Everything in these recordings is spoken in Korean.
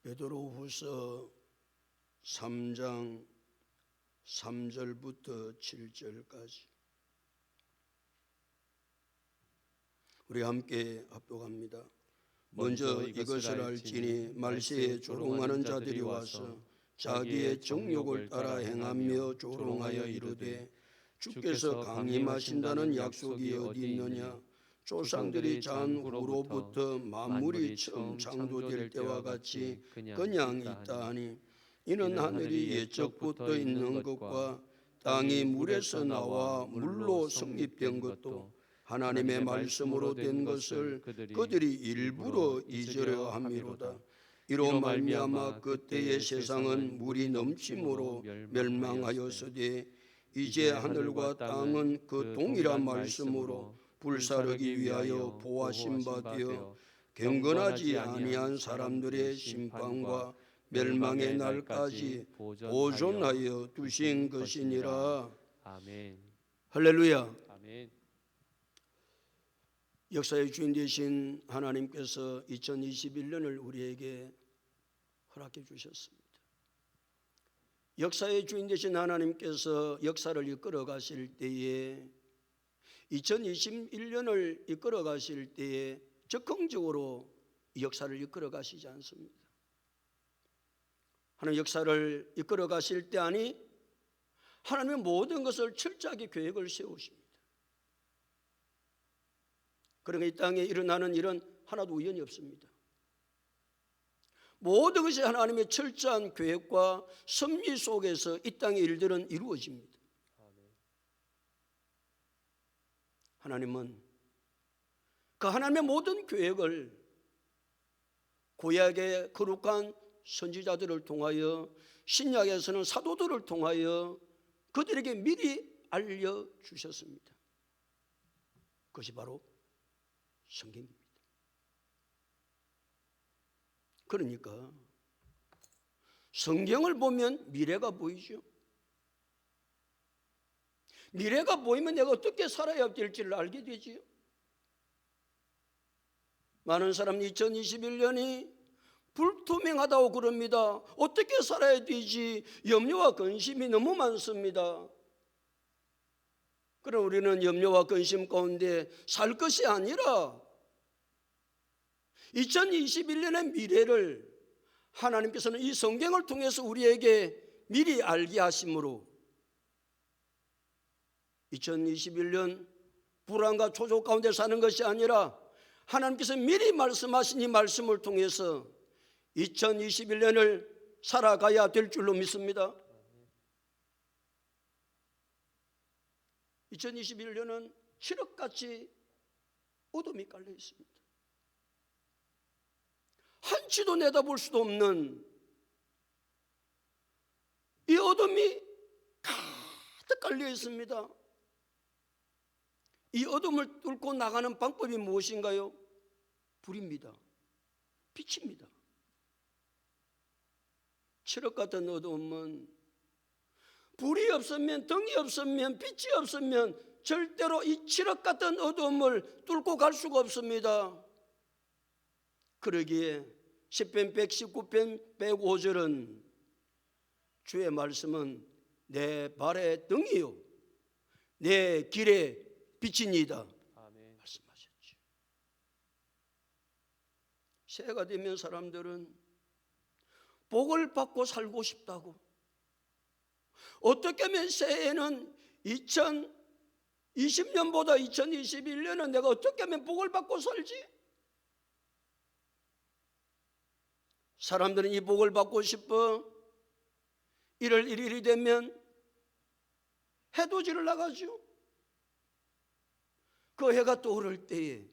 베드로후서 3장 3절부터 7절까지 우리 함께 합독합니다. 먼저 이것을 알지니 말세에 조롱하는 자들이 와서 자기의 정욕을 따라 행하며 조롱하여 이르되 주께서 강림하신다는 약속이 어디 있느냐. 조상들이 잔 후로부터 만물이 처음 창조될 때와 같이 그냥 있다 하니 이는 하늘이 예적부터 있는 것과 땅이 물에서 나와 물로 성립된 것도 하나님의 말씀으로 된 것을 그들이 일부러 잊으려 함이로다. 이로 말미암아 그때의 세상은 물이 넘침으로 멸망하였으되 이제 하늘과 땅은 그 동일한 말씀으로 불사르기 위하여 보아신 바 되어 경건하지 아니한 사람들의 심판과 멸망의 날까지 보존하여 두신 것이니라. 아멘. 할렐루야. 아멘. 역사의 주인 되신 하나님께서 2021년을 우리에게 허락해 주셨습니다. 역사의 주인 되신 하나님께서 역사를 이끌어 가실 때에 2021년을 이끌어 가실 때에 적극적으로 역사를 이끌어 가시지 않습니다. 하나님 역사를 이끌어 가실 때 아니 하나님의 모든 것을 철저하게 계획을 세우십니다. 그러니까 이 땅에 일어나는 일은 하나도 우연이 없습니다. 모든 것이 하나님의 철저한 계획과 섭리 속에서 이 땅의 일들은 이루어집니다. 하나님은 그 하나님의 모든 계획을 구약의 거룩한 선지자들을 통하여 신약에서는 사도들을 통하여 그들에게 미리 알려주셨습니다. 그것이 바로 성경입니다. 그러니까 성경을 보면 미래가 보이죠. 미래가 보이면 내가 어떻게 살아야 될지를 알게 되지요. 많은 사람이 2021년이 불투명하다고 그럽니다. 어떻게 살아야 되지? 염려와 근심이 너무 많습니다. 그럼 우리는 염려와 근심 가운데 살 것이 아니라 2021년의 미래를 하나님께서는 이 성경을 통해서 우리에게 미리 알게 하심으로 2021년 불안과 초조 가운데 사는 것이 아니라 하나님께서 미리 말씀하신 이 말씀을 통해서 2021년을 살아가야 될 줄로 믿습니다. 2021년은 칠흑같이 어둠이 깔려 있습니다. 한치도 내다볼 수도 없는 이 어둠이 가득 깔려 있습니다. 이 어둠을 뚫고 나가는 방법이 무엇인가요? 불입니다. 빛입니다. 칠흑 같은 어둠은 불이 없으면, 등이 없으면, 빛이 없으면 절대로 이 칠흑 같은 어둠을 뚫고 갈 수가 없습니다. 그러기에 시편 119편 105절은 주의 말씀은 내 발의 등이요 내 길의 빛이니이다. 아멘. 말씀하셨죠. 새해가 되면 사람들은 복을 받고 살고 싶다고, 어떻게 하면 새해에는 2020년보다 2021년은 내가 어떻게 하면 복을 받고 살지? 사람들은 이 복을 받고 싶어 1월 1일이 되면 해돋이를 나가죠. 그 해가 떠오를 때에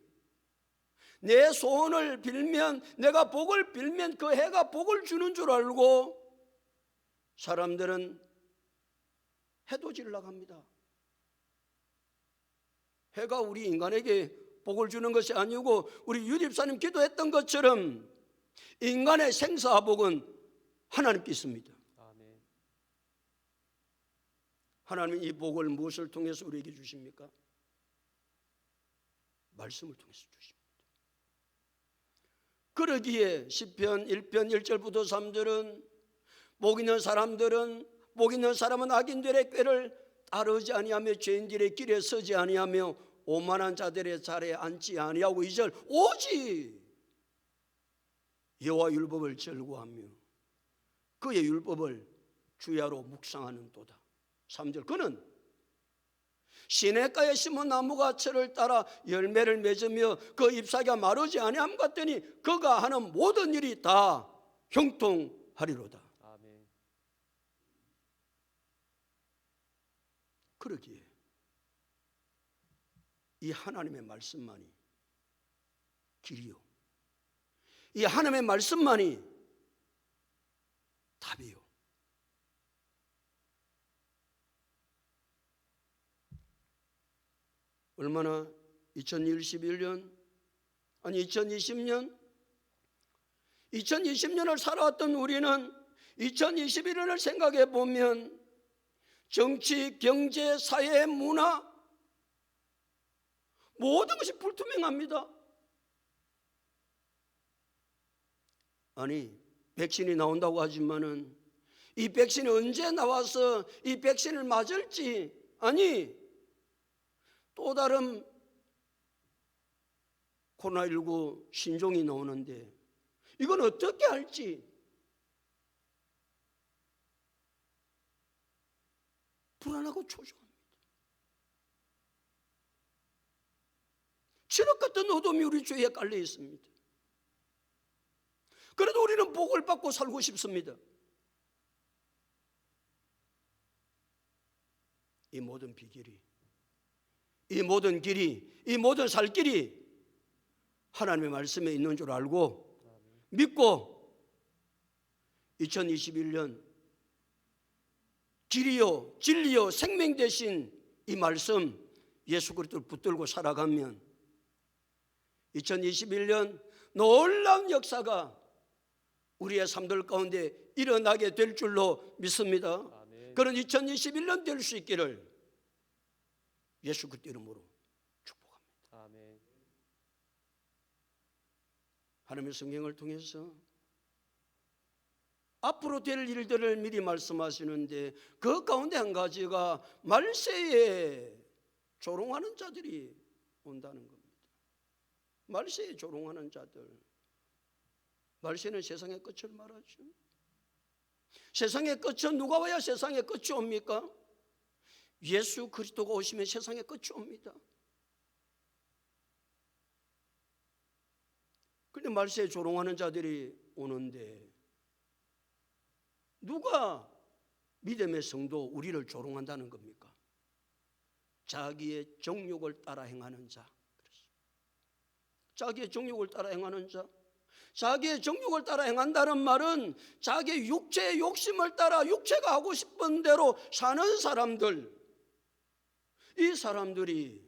내 소원을 빌면, 내가 복을 빌면 그 해가 복을 주는 줄 알고 사람들은 해돋이를 나갑니다. 해가 우리 인간에게 복을 주는 것이 아니고 우리 유립사님 기도했던 것처럼 인간의 생사복은 하나님께 있습니다. 아멘. 하나님은 이 복을 무엇을 통해서 우리에게 주십니까? 말씀을 통해서 주십니다. 그러기에 시편 1편 1절부터 3절은 복 있는 사람은 악인들의 꾀를 따르지 아니하며 죄인들의 길에 서지 아니하며 오만한 자들의 자리에 앉지 아니하고 2절 오직 여호와 율법을 즐거워하며 그의 율법을 주야로 묵상하는도다. 3절 그는 시냇가에 심은 나무가 철을 따라 열매를 맺으며 그 잎사귀가 마르지 아니함 같더니 그가 하는 모든 일이 다 형통하리로다. 아멘. 그러기에 이 하나님의 말씀만이 길이요, 이 하나님의 말씀만이 답이요. 얼마나 2020년을 살아왔던 우리는 2021년을 생각해 보면 정치, 경제, 사회, 문화 모든 것이 불투명합니다. 아니, 백신이 나온다고 하지만은 이 백신이 언제 나와서 이 백신을 맞을지, 아니 또 다른 코로나19 신종이 나오는데 이건 어떻게 할지 불안하고 초조합니다. 칠흑 같은 어둠이 우리 주위에 깔려 있습니다. 그래도 우리는 복을 받고 살고 싶습니다. 이 모든 비결이, 이 모든 길이, 이 모든 살 길이 하나님의 말씀에 있는 줄 알고 믿고 2021년 길이요 진리요 생명 되신 이 말씀 예수 그리스도를 붙들고 살아가면 2021년 놀라운 역사가 우리의 삶들 가운데 일어나게 될 줄로 믿습니다. 아멘. 그런 2021년 될 수 있기를 예수 그리스도 이름으로 축복합니다. 아멘. 하나님의 성경을 통해서 앞으로 될 일들을 미리 말씀하시는데 그 가운데 한 가지가 말세에 조롱하는 자들이 온다는 겁니다. 말세에 조롱하는 자들. 말세는 세상의 끝을 말하죠. 세상의 끝은 누가 와야 세상의 끝이 옵니까? 예수 그리스도가 오시면 세상의 끝이 옵니다. 그런데 말세에 조롱하는 자들이 오는데 누가 믿음의 성도 우리를 조롱한다는 겁니까? 자기의 정욕을 따라 행하는 자. 자기의 정욕을 따라 행하는 자. 자기의 정욕을 따라 행한다는 말은 자기의 육체의 욕심을 따라 육체가 하고 싶은 대로 사는 사람들. 이 사람들이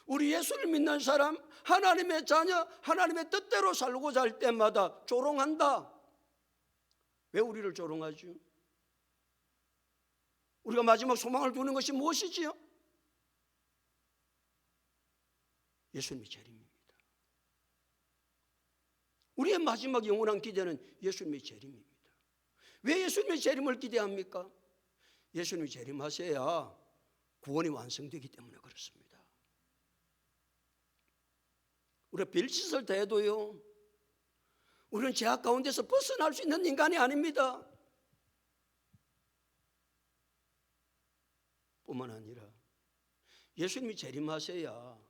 우리 예수를 믿는 사람, 하나님의 자녀, 하나님의 뜻대로 살고자 할 때마다 조롱한다. 왜 우리를 조롱하죠? 우리가 마지막 소망을 두는 것이 무엇이지요? 예수님이 재림입니다. 우리의 마지막 영원한 기대는 예수님의 재림입니다. 왜 예수님의 재림을 기대합니까? 예수님이 재림하셔야 구원이 완성되기 때문에 그렇습니다. 우리가 별짓을 다 해도요, 우리는 죄악 가운데서 벗어날 수 있는 인간이 아닙니다. 뿐만 아니라 예수님이 재림하셔야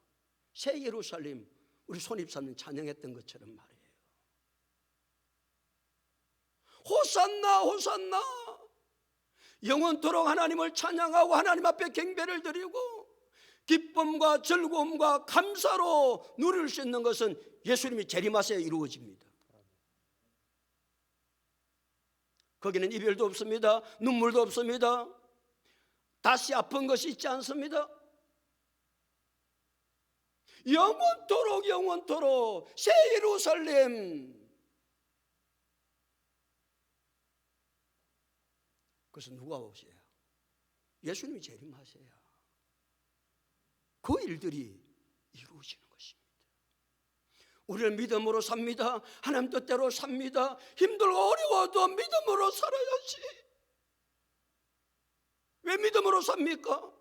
새 예루살렘 우리 손입사는 찬양했던 것처럼 말이에요. 호산나 호산나, 영원토록 하나님을 찬양하고 하나님 앞에 경배를 드리고 기쁨과 즐거움과 감사로 누릴 수 있는 것은 예수님이 재림하셔야 이루어집니다. 거기는 이별도 없습니다. 눈물도 없습니다. 다시 아픈 것이 있지 않습니다. 영원토록 새 예루살렘. 그래서 누가 오셔야? 예수님이 재림하셔야 그 일들이 이루어지는 것입니다. 우리는 믿음으로 삽니다. 하나님 뜻대로 삽니다. 힘들고 어려워도 믿음으로 살아야지. 왜 믿음으로 삽니까?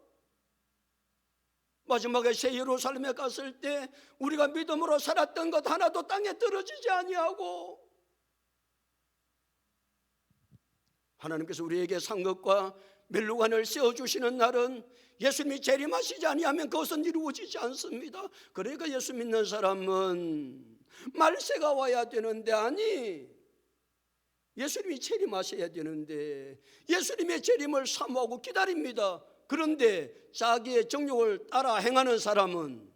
마지막에 새 예루살렘에 갔을 때 우리가 믿음으로 살았던 것 하나도 땅에 떨어지지 아니하고, 하나님께서 우리에게 산 것과 멸류관을 세워주시는 날은 예수님이 재림하시지 아니하면 그것은 이루어지지 않습니다. 그러니까 예수 믿는 사람은 말세가 와야 되는데, 아니, 예수님이 재림하셔야 되는데 예수님의 재림을 사모하고 기다립니다. 그런데 자기의 정욕을 따라 행하는 사람은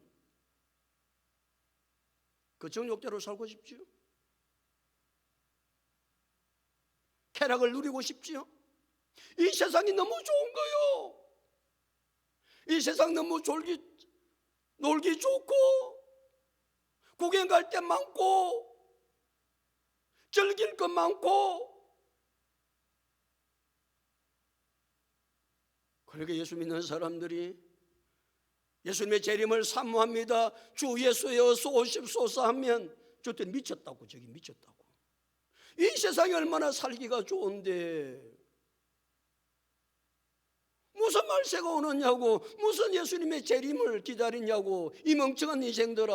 그 정욕대로 살고 싶지요? 쾌락을 누리고 싶지요? 이 세상이 너무 좋은 거요. 이 세상 너무 놀기 좋고, 구경 갈 때 많고, 즐길 것 많고. 그러니까 예수 믿는 사람들이 예수님의 재림을 사모합니다. 주 예수의 어서 오십소서 하면 저때 미쳤다고, 저기 미쳤다고. 이 세상이 얼마나 살기가 좋은데 무슨 말세가 오느냐고, 무슨 예수님의 재림을 기다리냐고. 이 멍청한 인생들아,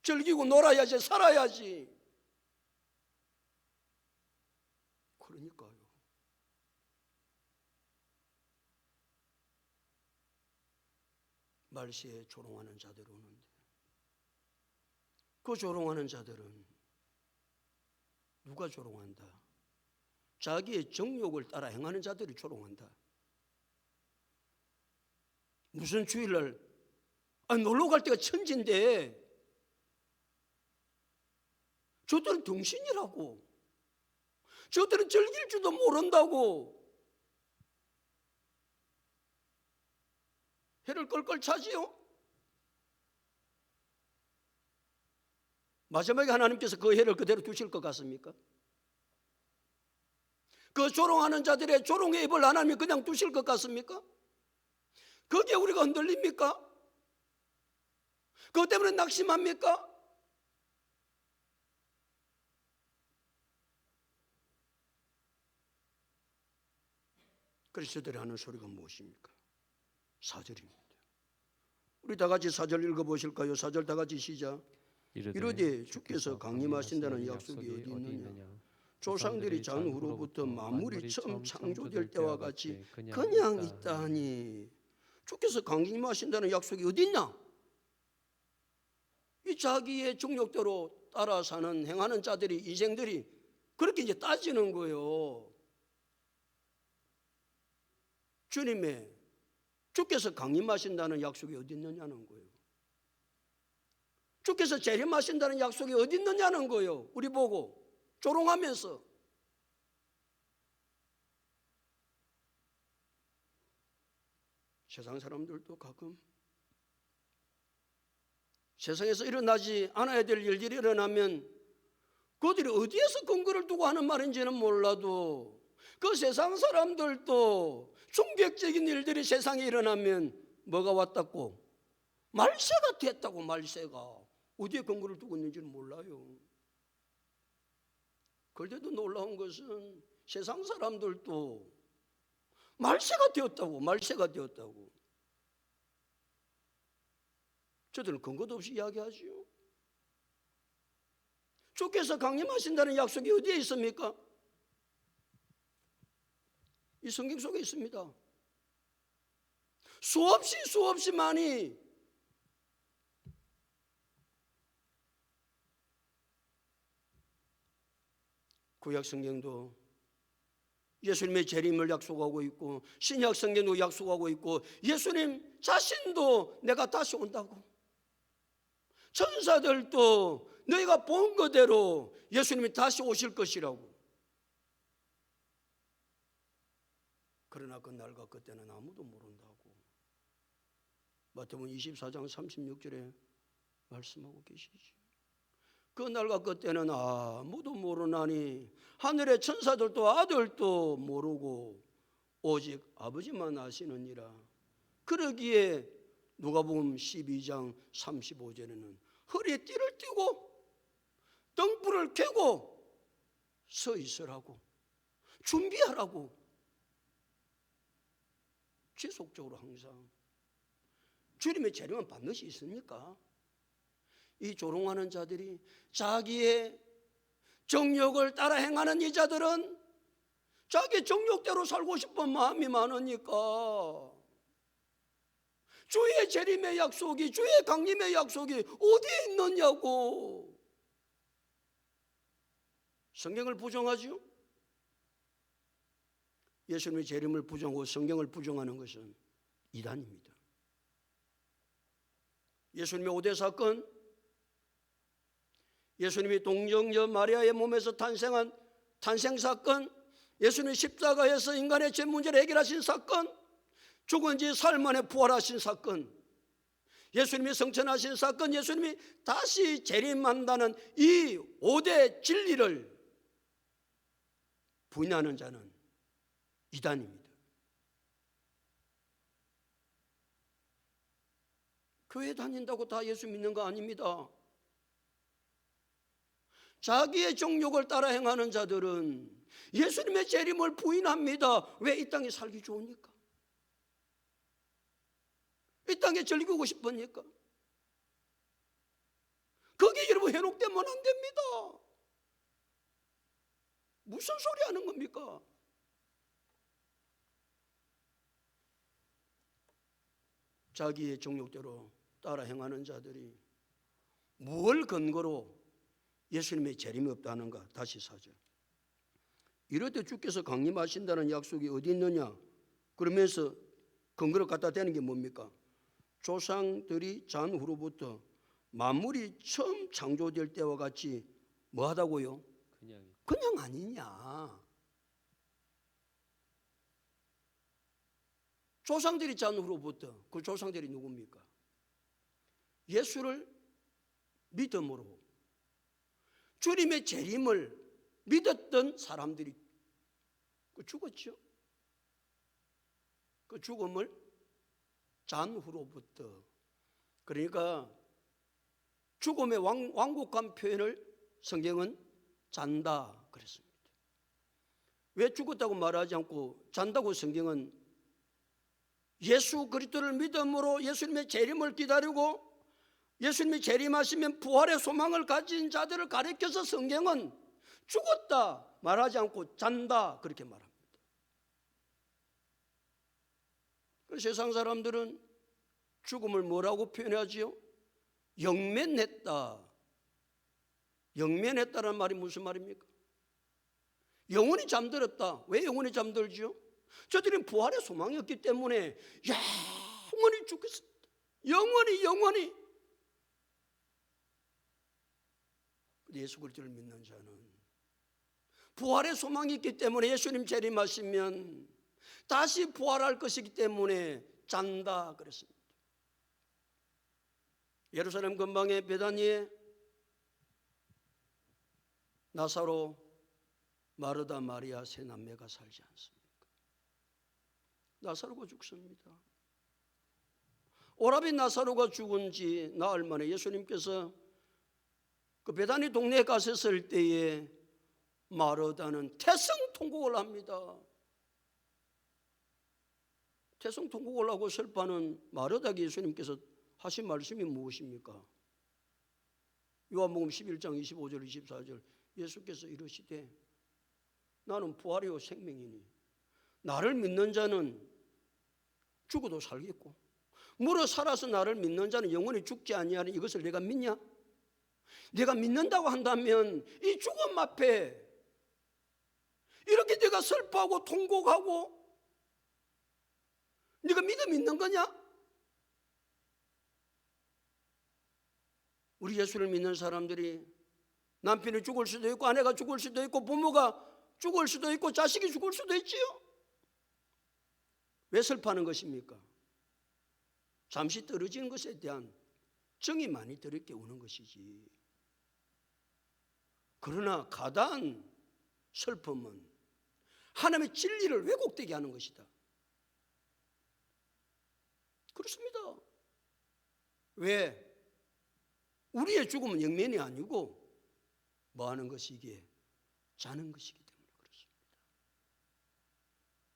즐기고 놀아야지, 살아야지. 그러니까요. 말세에 조롱하는 자들이 오는데, 그 조롱하는 자들은 누가 조롱한다? 자기의 정욕을 따라 행하는 자들이 조롱한다. 무슨 주일날 놀러 갈 때가 천지인데 저들은 등신이라고, 저들은 즐길 줄도 모른다고 해를 껄껄 차지요. 마지막에 하나님께서 그 해를 그대로 두실 것 같습니까? 그 조롱하는 자들의 조롱의 입을 하나님이 그냥 두실 것 같습니까? 거기에 우리가 흔들립니까? 그것 때문에 낙심합니까? 그래서 저들이 하는 소리가 무엇입니까? 4절입니다. 우리 다 같이 4절 읽어보실까요? 4절 다 같이 시작. 이르되 주께서 강림하신다는 약속이 어디 있느냐? 조상들이 전후로부터 만물이 처음 창조될 때와 같이 그냥 있다니. 주께서 강림하신다는 약속이 어디 있냐? 이 자기의 정욕대로 따라 사는 행하는 자들이, 이생들이 그렇게 이제 따지는 거예요. 주께서 강림하신다는 약속이 어디 있느냐는 거예요. 주께서 재림하신다는 약속이 어디 있느냐는 거예요. 우리 보고 조롱하면서. 세상 사람들도 가끔 세상에서 일어나지 않아야 될 일들이 일어나면 그들이 어디에서 근거를 두고 하는 말인지는 몰라도 그 세상 사람들도 충격적인 일들이 세상에 일어나면 뭐가 왔다고? 말세가 됐다고. 말세가 어디에 근거를 두고 있는지는 몰라요. 그런데도 놀라운 것은 세상 사람들도 말세가 되었다고. 말세가 되었다고. 저들은 근거도 없이 이야기하지요. 주께서 강림하신다는 약속이 어디에 있습니까? 이 성경 속에 있습니다. 수없이 많이 구약 성경도 예수님의 재림을 약속하고 있고, 신약 성경도 약속하고 있고, 예수님 자신도 내가 다시 온다고, 천사들도 너희가 본 그대로 예수님이 다시 오실 것이라고. 그러나 그 날과 그때는 아무도 모른다고 마태복음 24장 36절에 말씀하고 계시지. 그 날과 그때는 아무도 모르나니 하늘의 천사들도 아들도 모르고 오직 아버지만 아시느니라. 그러기에 누가복음 12장 35절에는 허리에 띠를 띠고 등불을 켜고 서 있으라고, 준비하라고. 지속적으로 항상. 주님의 재림은 반드시 있습니까? 이 조롱하는 자들이, 자기의 정욕을 따라 행하는 이 자들은 자기 정욕대로 살고 싶은 마음이 많으니까 주의 재림의 약속이, 주의 강림의 약속이 어디에 있느냐고. 성경을 부정하죠. 예수님의 재림을 부정하고 성경을 부정하는 것은 이단입니다. 예수님의 5대 사건, 예수님이 동정녀 마리아의 몸에서 탄생한 탄생사건, 예수님이 십자가에서 인간의 죄 문제를 해결하신 사건, 죽은 지 사흘 만에 부활하신 사건, 예수님이 성천하신 사건, 예수님이 다시 재림한다는 이 5대 진리를 부인하는 자는 이단입니다. 교회 다닌다고 다 예수 믿는 거 아닙니다. 자기의 정욕을 따라 행하는 자들은 예수님의 재림을 부인합니다. 왜? 이 땅에 살기 좋으니까. 이 땅에 즐기고 싶으니까. 거기에 여러분 현혹되면 안 됩니다. 무슨 소리 하는 겁니까? 자기의 정욕대로 따라 행하는 자들이 뭘 근거로 예수님의 재림이 없다는가? 다시 4절. 이럴 때 주께서 강림하신다는 약속이 어디 있느냐? 그러면서 근거를 갖다 대는 게 뭡니까? 조상들이 잔 후로부터 만물이 처음 창조될 때와 같이 뭐 하다고요? 그냥 아니냐. 조상들이 잔 후로부터, 그 조상들이 누굽니까? 예수를 믿음으로 주님의 재림을 믿었던 사람들이 죽었죠. 그 죽음을 잔 후로부터, 그러니까 죽음의 완곡한 표현을 성경은 잔다 그랬습니다. 왜 죽었다고 말하지 않고 잔다고 성경은 예수 그리스도를 믿음으로 예수님의 재림을 기다리고 예수님이 재림하시면 부활의 소망을 가진 자들을 가리켜서 성경은 죽었다 말하지 않고 잔다 그렇게 말합니다. 세상 사람들은 죽음을 뭐라고 표현하지요? 영면했다. 영면했다는 말이 무슨 말입니까? 영원히 잠들었다. 왜 영원히 잠들지요? 저들은 부활의 소망이 없기 때문에 영원히 죽겠습니다. 영원히. 예수 그리스도를 믿는 자는 부활의 소망이 있기 때문에 예수님 재림하시면 다시 부활할 것이기 때문에 잔다 그랬습니다. 예루살렘 근방의 베다니에 나사로, 마르다, 마리아 세 남매가 살지 않습니까? 나사로가 죽습니다. 오라비 나사로가 죽은 지 나흘 만에 예수님께서 그 베다니 동네에 가셨을 때에 마르다는 태성통곡을 합니다. 태성통곡을 하고 슬퍼하는 마르다에게 예수님께서 하신 말씀이 무엇입니까? 요한복음 11장 25절 24절 예수께서 이르시되 나는 부활이요 생명이니 나를 믿는 자는 죽어도 살겠고 물어 살아서 나를 믿는 자는 영원히 죽지 아니하니 이것을 내가 믿냐? 내가 믿는다고 한다면 이 죽음 앞에 이렇게 내가 슬퍼하고 통곡하고 네가 믿음 있는 거냐? 우리 예수를 믿는 사람들이 남편이 죽을 수도 있고 아내가 죽을 수도 있고 부모가 죽을 수도 있고 자식이 죽을 수도 있지요. 왜 슬퍼하는 것입니까? 잠시 떨어지는 것에 대한 정이 많이 들었게 오는 것이지. 그러나 가다한 슬픔은 하나님의 진리를 왜곡되게 하는 것이다. 그렇습니다. 왜? 우리의 죽음은 영면이 아니고 뭐 하는 것이기에? 자는 것이기 때문에 그렇습니다.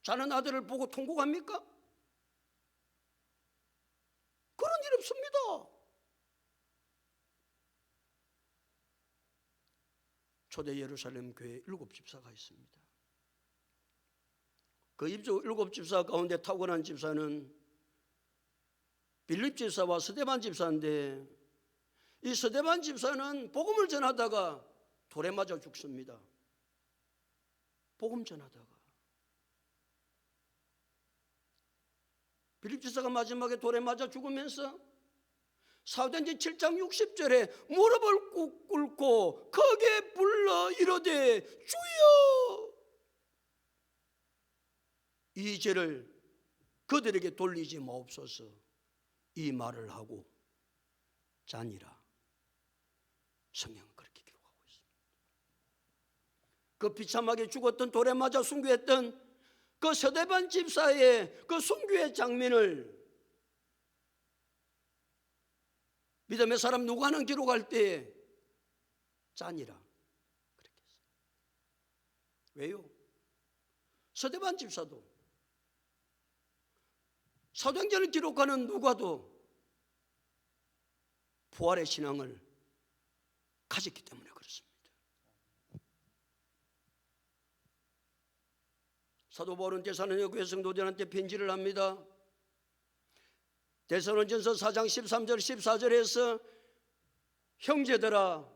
자는 아들을 보고 통곡합니까? 그런 일 없습니다. 초대 예루살렘 교회에 7집사가 있습니다. 그 7집사 가운데 탁월한 집사는 빌립 집사와 스데반 집사인데, 이 스데반 집사는 복음을 전하다가 돌에 맞아 죽습니다. 복음 전하다가. 빌립 집사가 마지막에 돌에 맞아 죽으면서 사도행전 7장 60절에 무릎을 꿇고 크게 불러 이르되 주여, 이 죄를 그들에게 돌리지 마옵소서, 이 말을 하고 자니라. 성경은 그렇게 기록하고 있습니다. 그 비참하게 죽었던, 돌에 맞아 순교했던 그 스데반 집사의 그 순교의 장면을 믿음의 사람 누가는 기록할 때 짠이라 그렇게 했어요. 왜요? 스데반 집사도, 사도행전을 기록하는 누가도 부활의 신앙을 가졌기 때문에 그렇습니다. 사도 바울은 데살로니가 교회 성도들한테 편지를 합니다. 데살로니전서 4장 13절 14절에서 형제들아,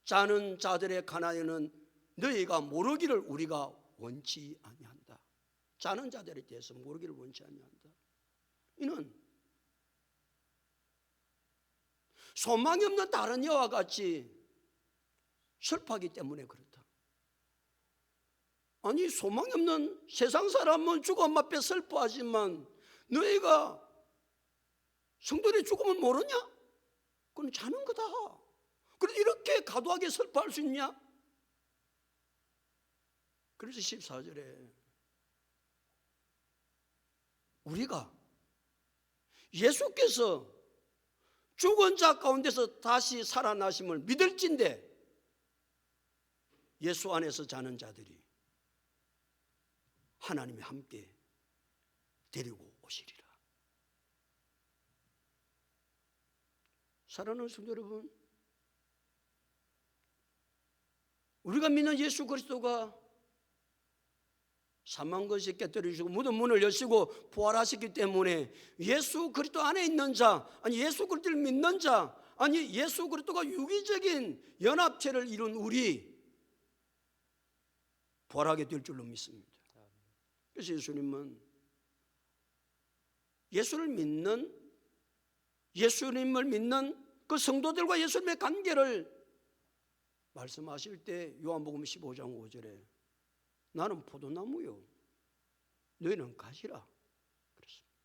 자는 자들의 가난에는 너희가 모르기를 우리가 원치 아니한다. 자는 자들에 대해서 모르기를 원치 아니한다. 이는 소망이 없는 다른 여와 같이 슬퍼하기 때문에 그렇다. 아니, 소망이 없는 세상 사람은 죽음 앞에 슬퍼하지만 너희가 성도의 죽음을 모르냐? 그건 자는 거다. 그래서 이렇게 과도하게 슬퍼할 수 있냐? 그래서 14절에 우리가 예수께서 죽은 자 가운데서 다시 살아나심을 믿을진대 예수 안에서 자는 자들이 하나님이 함께 데리고 오시리라. 사랑하는 성도 여러분, 우리가 믿는 예수 그리스도가 사망 것이 깨뜨리시고 무덤 문을 여시고 부활하셨기 때문에 예수 그리스도 안에 있는 자, 아니 예수 그리스도를 믿는 자, 아니 예수 그리스도가 유기적인 연합체를 이룬 우리 부활하게 될 줄로 믿습니다. 그래서 예수님은 예수님을 믿는 그 성도들과 예수님의 관계를 말씀하실 때 요한복음 15장 5절에 나는 포도나무요 너희는 가지라 그랬습니다.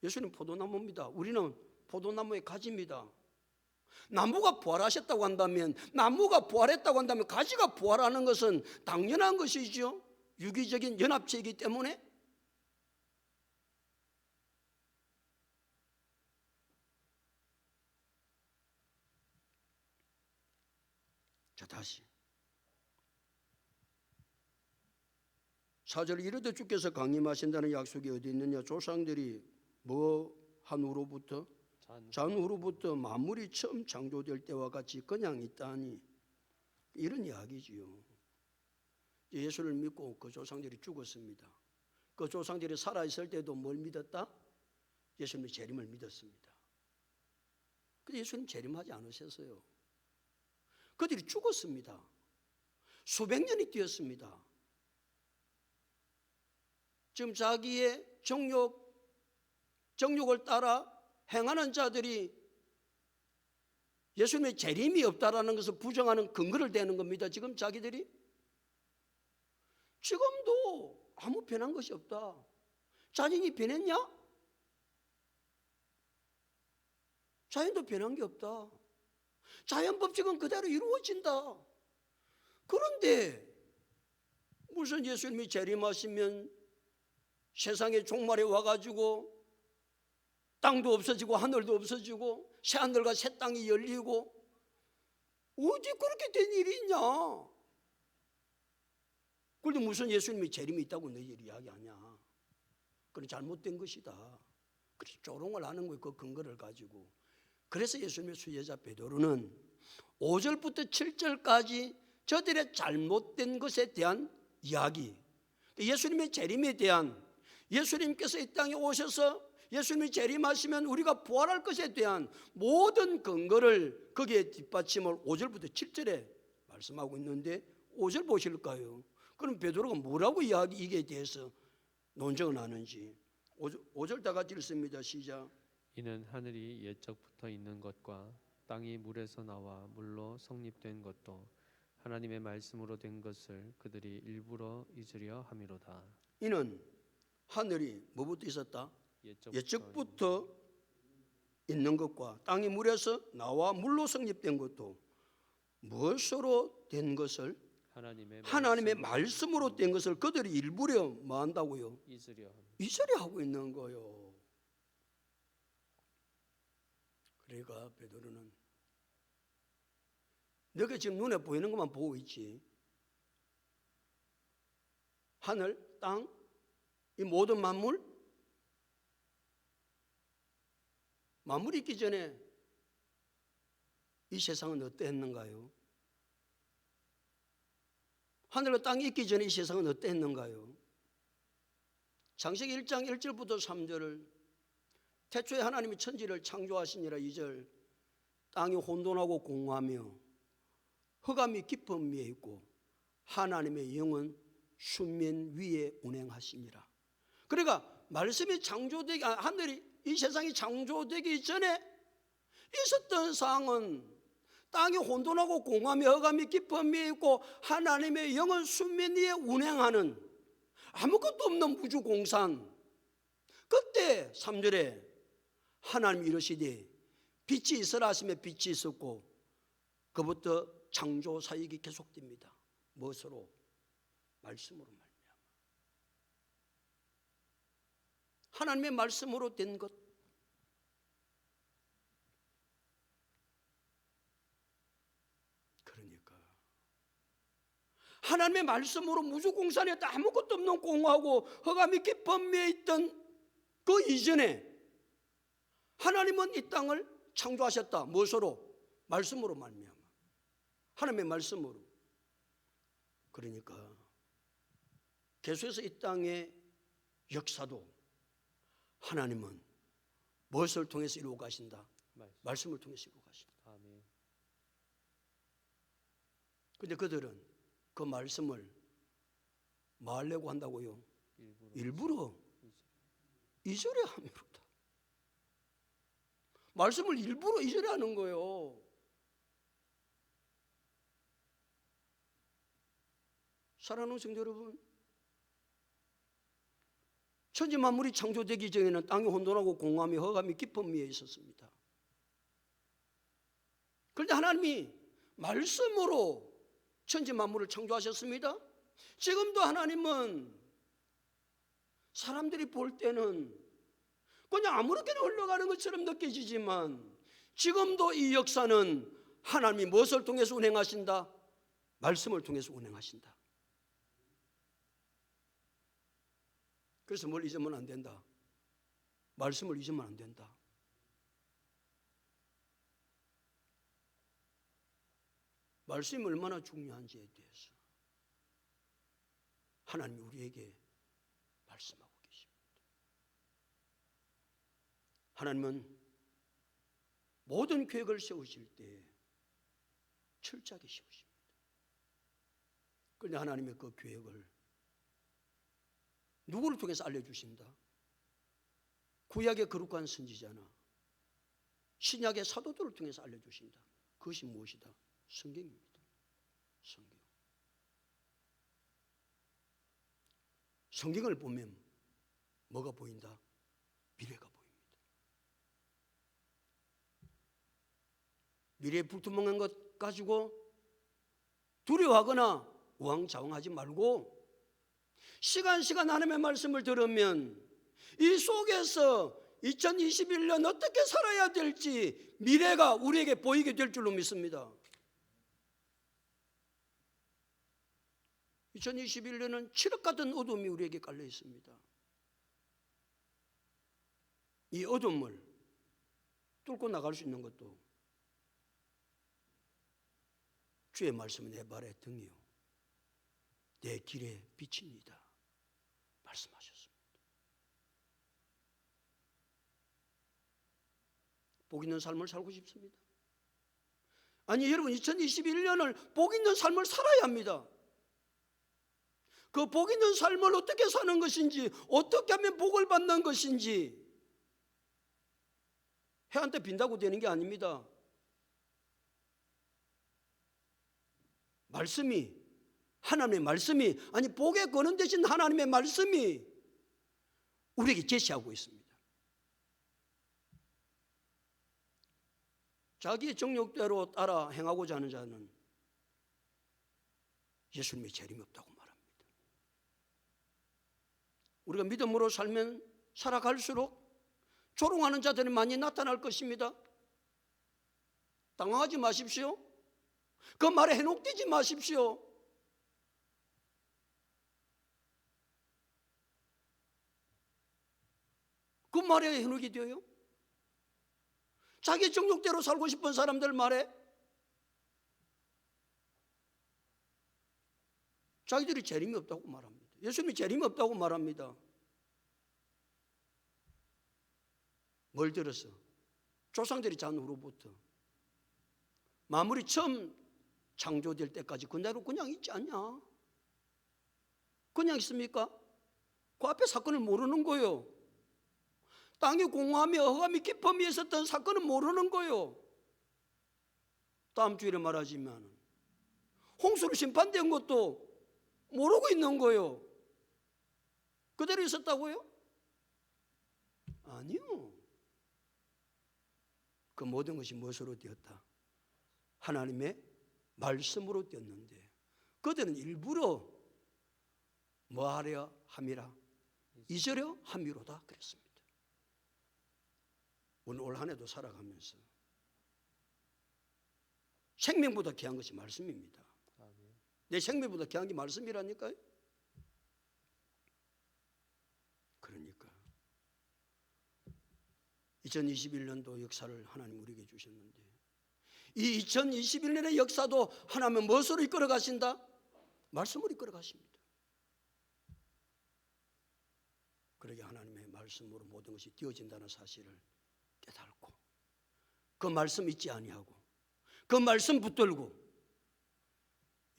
예수님 포도나무입니다. 우리는 포도나무의 가지입니다. 나무가 부활하셨다고 한다면, 나무가 부활했다고 한다면 가지가 부활하는 것은 당연한 것이죠. 유기적인 연합체이기 때문에. 자, 다시 4절 이르되 주께서 강림하신다는 약속이 어디 있느냐? 조상들이 뭐 한 후로부터 잔후로부터 만물이 처음 창조될 때와 같이 그냥 있다니, 이런 이야기지요. 예수를 믿고 그 조상들이 죽었습니다. 그 조상들이 살아있을 때도 뭘 믿었다? 예수님의 재림을 믿었습니다. 근데 예수님 재림하지 않으셨어요. 그들이 죽었습니다. 수백 년이 뛰었습니다. 지금 자기의 정욕을 따라 행하는 자들이 예수님의 재림이 없다라는 것을 부정하는 근거를 대는 겁니다. 지금 자기들이 지금도 아무 변한 것이 없다. 자연이 변했냐? 자연도 변한 게 없다. 자연 법칙은 그대로 이루어진다. 그런데 무슨 예수님이 재림하시면 세상의 종말에 와가지고 땅도 없어지고 하늘도 없어지고 새하늘과 새 땅이 열리고 어디 그렇게 된 일이 있냐? 그런데 무슨 예수님이 재림이 있다고 너희들이 이야기하냐? 그건 잘못된 것이다. 그래서 조롱을 하는 거예요. 그 근거를 가지고. 그래서 예수님의 수제자 베드로는 5절부터 7절까지 저들의 잘못된 것에 대한 이야기, 예수님의 재림에 대한, 예수님께서 이 땅에 오셔서 예수님이 재림하시면 우리가 부활할 것에 대한 모든 근거를 거기에 뒷받침을 5절부터 7절에 말씀하고 있는데 5절 보실까요? 그럼 베드로가 뭐라고 이야기에 대해서 논쟁을 하는지 5절 다 같이 읽습니다. 시작. 이는 하늘이 옛적부터 있는 것과 땅이 물에서 나와 물로 성립된 것도 하나님의 말씀으로 된 것을 그들이 일부러 잊으려 함이로다. 이는 하늘이 뭐부터 있었다? 옛적부터 있는 것과 땅이 물에서 나와 물로 성립된 것도 무엇으로 된 것을? 하나님의 말씀으로 된 것을 그들이 일부러 뭐 한다고요? 잊으려 하고 있는 거요. 그러니까 베드로는 너가 지금 눈에 보이는 것만 보고 있지, 하늘, 땅, 이 모든 만물이 있기 전에 이 세상은 어떠했는가요? 하늘과 땅이 있기 전에 이 세상은 어떠했는가요? 창세기 1장 1절부터 3절을 태초에 하나님이 천지를 창조하시니라 2절, 땅이 혼돈하고 공허하며 흑암이 깊은 위에 있고 하나님의 영은 수면 위에 운행하시니라. 그러니까 말씀이 창조되기, 하늘이, 이 세상이 창조되기 전에 있었던 상황은 땅이 혼돈하고 공허하며 흑암이 깊은 위에 있고 하나님의 영은 수면 위에 운행하는 아무것도 없는 우주 공산. 그때 3절에 하나님이 이러시되 빛이 있으라 하시며 빛이 있었고 그부터 창조 사역이 계속됩니다. 무엇으로? 말씀으로 말미암아. 하나님의 말씀으로 된 것. 그러니까 하나님의 말씀으로 무주공산에 아무것도 없는 공허하고 흑암이 깊은 위에 있던 그 이전에 하나님은 이 땅을 창조하셨다. 무엇으로? 말씀으로 말미암아. 하나님의 말씀으로. 그러니까 계속해서 이 땅의 역사도 하나님은 무엇을 통해서 이루어 가신다? 말씀을 통해서 이루어 가신다. 그런데 그들은 그 말씀을 뭐 하려고 한다고요? 일부러 잊으려 함이로다. 말씀을 일부러 잊으려 하는 거예요. 사랑하는 성도 여러분, 천지 만물이 창조되기 전에는 땅이 혼돈하고 공허함이 흑암이 깊은 위에 있었습니다. 그런데 하나님이 말씀으로 천지 만물을 창조하셨습니다. 지금도 하나님은 사람들이 볼 때는 그냥 아무렇게나 흘러가는 것처럼 느껴지지만 지금도 이 역사는 하나님이 무엇을 통해서 운행하신다? 말씀을 통해서 운행하신다. 그래서 뭘 잊으면 안 된다. 말씀을 잊으면 안 된다. 말씀이 얼마나 중요한지에 대해서 하나님이 우리에게 말씀하고 계십니다. 하나님은 모든 계획을 세우실 때 철저하게 세우십니다. 그런데 하나님의 그 계획을 누구를 통해서 알려주신다? 구약의 거룩한 선지자나 신약의 사도들을 통해서 알려주신다. 그것이 무엇이다? 성경입니다. 성경. 성경을 보면 뭐가 보인다? 미래가 보입니다. 미래에 불투명한 것 가지고 두려워하거나 우왕좌왕하지 말고 시간 하나님의 말씀을 들으면 이 속에서 2021년 어떻게 살아야 될지 미래가 우리에게 보이게 될 줄로 믿습니다. 2021년은 칠흑 같은 어둠이 우리에게 깔려 있습니다. 이 어둠을 뚫고 나갈 수 있는 것도 주의 말씀은 내 발의 등이요 내 길의 빛입니다 말씀하셨습니다. 복 있는 삶을 살고 싶습니다. 아니 여러분, 2021년을 복 있는 삶을 살아야 합니다. 그 복 있는 삶을 어떻게 사는 것인지, 어떻게 하면 복을 받는 것인지, 해한테 빈다고 되는 게 아닙니다. 말씀이, 하나님의 말씀이, 아니 복에 거는 대신 하나님의 말씀이 우리에게 제시하고 있습니다. 자기의 정욕대로 따라 행하고자 하는 자는 예수님이 재림없다고 말합니다. 우리가 믿음으로 살면 살아갈수록 조롱하는 자들이 많이 나타날 것입니다. 당황하지 마십시오. 그 말에 해독되지 마십시오. 그 말에 현혹이 되어요? 자기 정욕대로 살고 싶은 사람들 말에 자기들이 재림이 없다고 말합니다. 예수님이 재림이 없다고 말합니다. 뭘 들어서? 조상들이 잔 후로부터 만물이 처음 창조될 때까지 그대로 그냥 있지 않냐? 그냥 있습니까? 그 앞에 사건을 모르는 거예요. 땅이 공허하며 흑암이 깊음이 있었던 사건은 모르는 거예요. 다음 주일에 말하지만 홍수로 심판된 것도 모르고 있는 거예요. 그대로 있었다고요? 아니요. 그 모든 것이 무엇으로 되었다? 하나님의 말씀으로 되었는데 그들은 일부러 뭐하려 함이라 잊으려 함이로다 그랬습니다. 오늘 올 한 해도 살아가면서 생명보다 귀한 것이 말씀입니다. 내 생명보다 귀한 게 말씀이라니까요. 그러니까 2021년도 역사를 하나님 우리에게 주셨는데 이 2021년의 역사도 하나님은 무엇으로 이끌어 가신다? 말씀으로 이끌어 가십니다. 그러게 하나님의 말씀으로 모든 것이 되어진다는 사실을 깨닫고 그 말씀 잊지 아니하고 그 말씀 붙들고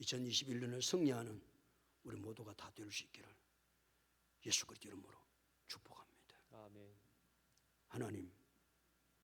2021년을 승리하는 우리 모두가 다 될 수 있기를 예수 그리스도 이름으로 축복합니다. 아멘. 하나님,